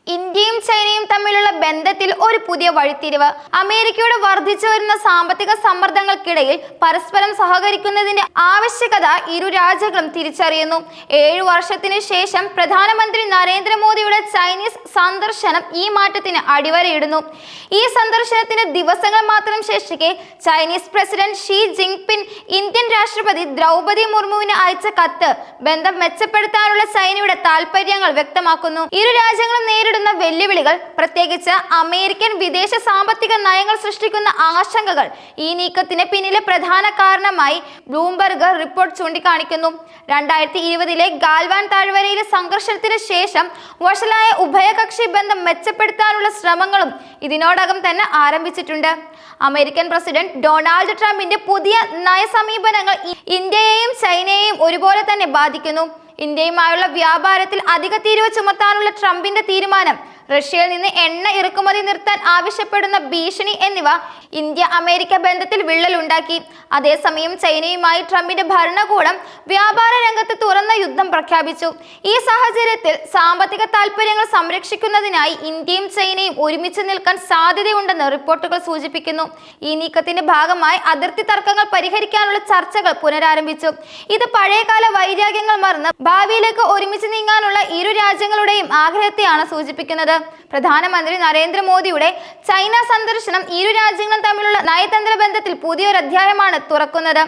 ഇന്ത്യയും ചൈനയും തമ്മിലുള്ള ബന്ധത്തിൽ ഒരു പുതിയ വഴിത്തിരിവ്. അമേരിക്കയുടെ വർദ്ധിച്ചു വരുന്ന സാമ്പത്തിക സമ്മർദ്ദങ്ങൾക്കിടയിൽ പരസ്പരം സഹകരിക്കുന്നതിന്റെ ആവശ്യകത ഇരു രാജ്യങ്ങളും തിരിച്ചറിയുന്നു. 7 വർഷത്തിനു ശേഷം പ്രധാനമന്ത്രി നരേന്ദ്രമോദിയുടെ ചൈനീസ് സന്ദർശനം ഈ മാറ്റത്തിന് അടിവരയിടുന്നു. ഈ സന്ദർശനത്തിന് ദിവസങ്ങൾ മാത്രം ശേഷിക്കെ Chinese president Xi Jinping Indian രാഷ്ട്രപതി ദ്രൗപദി മുർമുവിന് അയച്ച കത്ത് ബന്ധം മെച്ചപ്പെടുത്താനുള്ള ചൈനയുടെ താൽപര്യങ്ങൾ വ്യക്തമാക്കുന്നു. ഇരു രാജ്യങ്ങളും നേരിടുന്ന വെല്ലുവിളികൾ, പ്രത്യേകിച്ച് അമേരിക്കൻ വിദേശ സാമ്പത്തിക നയങ്ങൾ സൃഷ്ടിക്കുന്ന ആശങ്കകൾ ഈ നീക്കത്തിന് പിന്നിലെ പ്രധാന കാരണമായി ബ്ലൂംബർഗ് റിപ്പോർട്ട് ചൂണ്ടിക്കാണിക്കുന്നു. 2020 ഗാൽവാൻ താഴ്വരയിലെ സംഘർഷത്തിന് ശേഷം വഷളായ ഉഭയകക്ഷി ബന്ധം മെച്ചപ്പെടുത്താനുള്ള ശ്രമങ്ങളും ഇതിനോടകം തന്നെ ആരംഭിച്ചിട്ടുണ്ട്. അമേരിക്കൻ പ്രസിഡന്റ് ഡൊണാൾഡ് ട്രംപിന്റെ പുതിയ നയസമീപനങ്ങൾ ഇന്ത്യയെയും ചൈനയെയും ഒരുപോലെ തന്നെ ബാധിക്കുന്നു. ഇന്ത്യയുമായുള്ള വ്യാപാരത്തിൽ അധിക തീരുവ ചുമത്താനുള്ള ട്രംപിന്റെ തീരുമാനം, റഷ്യയിൽ നിന്ന് എണ്ണ ഇറക്കുമതി നിർത്താൻ ആവശ്യപ്പെടുന്ന ഭീഷണി എന്നിവ ഇന്ത്യ അമേരിക്ക ബന്ധത്തിൽ വിള്ളലുണ്ടാക്കി. അതേസമയം ചൈനയുമായി ട്രംപിന്റെ ഭരണകൂടം വ്യാപാര രംഗത്ത് തുറന്ന യുദ്ധം പ്രഖ്യാപിച്ചു. ഈ സാഹചര്യത്തിൽ സാമ്പത്തിക താൽപര്യങ്ങൾ സംരക്ഷിക്കുന്നതിനായി ഇന്ത്യയും ചൈനയും ഒരുമിച്ച് നിൽക്കാൻ സാധ്യതയുണ്ടെന്ന് റിപ്പോർട്ടുകൾ സൂചിപ്പിക്കുന്നു. ഈ നീക്കത്തിന്റെ ഭാഗമായി അതിർത്തി തർക്കങ്ങൾ പരിഹരിക്കാനുള്ള ചർച്ചകൾ പുനരാരംഭിച്ചു. ഇത് പഴയകാല വൈരാഗ്യങ്ങൾ മറന്ന് ഭാവിയിലേക്ക് ഒരുമിച്ച് നീങ്ങാനുള്ള ഇരു രാജ്യങ്ങളുടെയും ആഗ്രഹത്തെയാണ് സൂചിപ്പിക്കുന്നത്. പ്രധാനമന്ത്രി നരേന്ദ്രമോദിയുടെ ചൈന സന്ദർശനം ഇരു രാജ്യങ്ങളും തമ്മിലുള്ള നയതന്ത്ര ബന്ധത്തിൽ പുതിയൊരു അധ്യായമാണ് തുറക്കുന്നത്.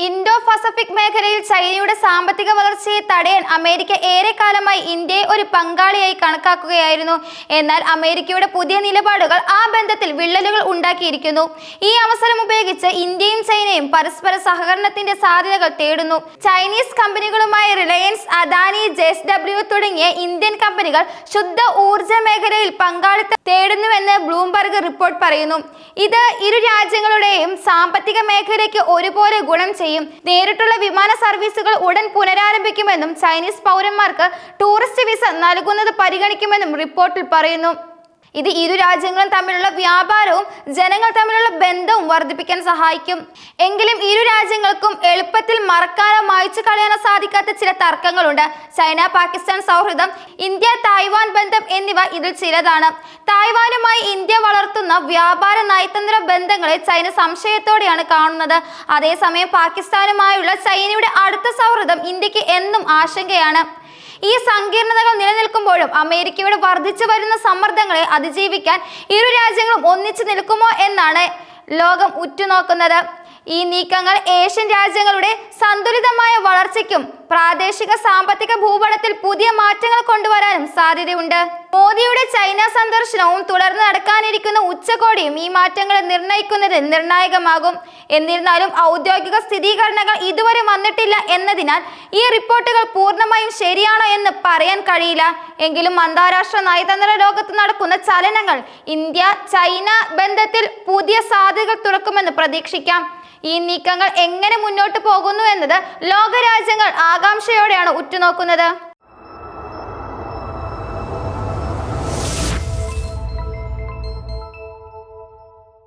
ഇൻഡോ പസഫിക് മേഖലയിൽ ചൈനയുടെ സാമ്പത്തിക വളർച്ചയെ തടയാൻ അമേരിക്ക ഏറെക്കാലമായി ഇന്ത്യയെ ഒരു പങ്കാളിയായി കണക്കാക്കുകയായിരുന്നു. എന്നാൽ അമേരിക്കയുടെ പുതിയ നിലപാടുകൾ ആ ബന്ധത്തിൽ വിള്ളലുകൾ ഉണ്ടാക്കിയിരിക്കുന്നു. ഈ അവസരം ഉപയോഗിച്ച് ഇന്ത്യയും ചൈനയും പരസ്പര സഹകരണത്തിന്റെ സാധ്യതകൾ തേടുന്നു. ചൈനീസ് കമ്പനികളുമായ റിലയൻസ്, അദാനി, JSW തുടങ്ങിയ ഇന്ത്യൻ കമ്പനികൾ ശുദ്ധ ഊർജ മേഖലയിൽ പങ്കാളിത്തം തേടുന്നുവെന്ന് ബ്ലൂംബർഗ് റിപ്പോർട്ട് പറയുന്നു. ഇത് ഇരു രാജ്യങ്ങളുടെയും സാമ്പത്തിക മേഖലയ്ക്ക് ഒരുപോലെ ഗുണം ചെയ്യും. നേരിട്ടുള്ള വിമാന സർവീസുകൾ ഉടൻ പുനരാരംഭിക്കുമെന്നും ചൈനീസ് പൗരന്മാർക്ക് ടൂറിസ്റ്റ് വിസ നൽകുന്നത് പരിഗണിക്കുമെന്നും റിപ്പോർട്ടിൽ പറയുന്നു. ഇത് ഇരു രാജ്യങ്ങളും തമ്മിലുള്ള വ്യാപാരവും ജനങ്ങൾ തമ്മിലുള്ള ബന്ധവും വർദ്ധിപ്പിക്കാൻ സഹായിക്കും. എങ്കിലും ഇരു രാജ്യങ്ങൾക്കും എളുപ്പത്തിൽ മറക്കാനോ മായ്ച്ചു കളയാനോ സാധിക്കാത്ത ചില തർക്കങ്ങളുണ്ട്. ചൈന പാകിസ്ഥാൻ സൗഹൃദം, ഇന്ത്യ തായ്വാൻ ബന്ധം എന്നിവ ഇതിൽ ചിലതാണ്. തായ്വാനുമായി ഇന്ത്യ വളർത്തുന്ന വ്യാപാര നയതന്ത്ര ബന്ധങ്ങളെ ചൈന സംശയത്തോടെയാണ് കാണുന്നത്. അതേസമയം പാകിസ്ഥാനുമായുള്ള ചൈനയുടെ അടുത്ത സൗഹൃദം ഇന്ത്യക്ക് എന്നും ആശങ്കയാണ്. ഈ സങ്കീർണതകൾ നിലനിൽക്കുമ്പോഴും അമേരിക്കയുടെ വർദ്ധിച്ചു വരുന്ന സമ്മർദ്ദങ്ങളെ അതിജീവിക്കാൻ ഇരു രാജ്യങ്ങളും ഒന്നിച്ചു നിൽക്കുമോ എന്നാണ് ലോകം ഉറ്റുനോക്കുന്നത്. ഈ നീക്കങ്ങൾ ഏഷ്യൻ രാജ്യങ്ങളുടെ സന്തുലിതമായ വളർച്ചയ്ക്കും പ്രാദേശിക സാമ്പത്തിക ഭൂപടത്തിൽ പുതിയ മാറ്റങ്ങൾ കൊണ്ടുവരാനും സാധ്യതയുണ്ട്. മോദിയുടെ ചൈന സന്ദർശനവും തുടർന്ന് നടക്കാനിരിക്കുന്ന ഉച്ചകോടിയും ഈ മാറ്റങ്ങളെ നിർണ്ണയിക്കുന്നതിൽ നിർണായകമാകും. എന്നിരുന്നാലും ഔദ്യോഗിക സ്ഥിരീകരണങ്ങൾ ഇതുവരെ വന്നിട്ടില്ല എന്നതിനാൽ ഈ റിപ്പോർട്ടുകൾ പൂർണ്ണമായും ശരിയാണോ എന്ന് പറയാൻ കഴിയില്ല. എങ്കിലും അന്താരാഷ്ട്ര നയതന്ത്ര ലോകത്ത് നടക്കുന്ന ചലനങ്ങൾ ഇന്ത്യ ചൈന ബന്ധത്തിൽ പുതിയ സാധ്യതകൾ തുറക്കുമെന്ന് പ്രതീക്ഷിക്കാം. ഈ നീക്കങ്ങൾ എങ്ങനെ മുന്നോട്ട് പോകുന്നു എന്നത് ലോകരാജ്യങ്ങൾ ആകാംക്ഷയോടെയാണ് ഉറ്റുനോക്കുന്നത്.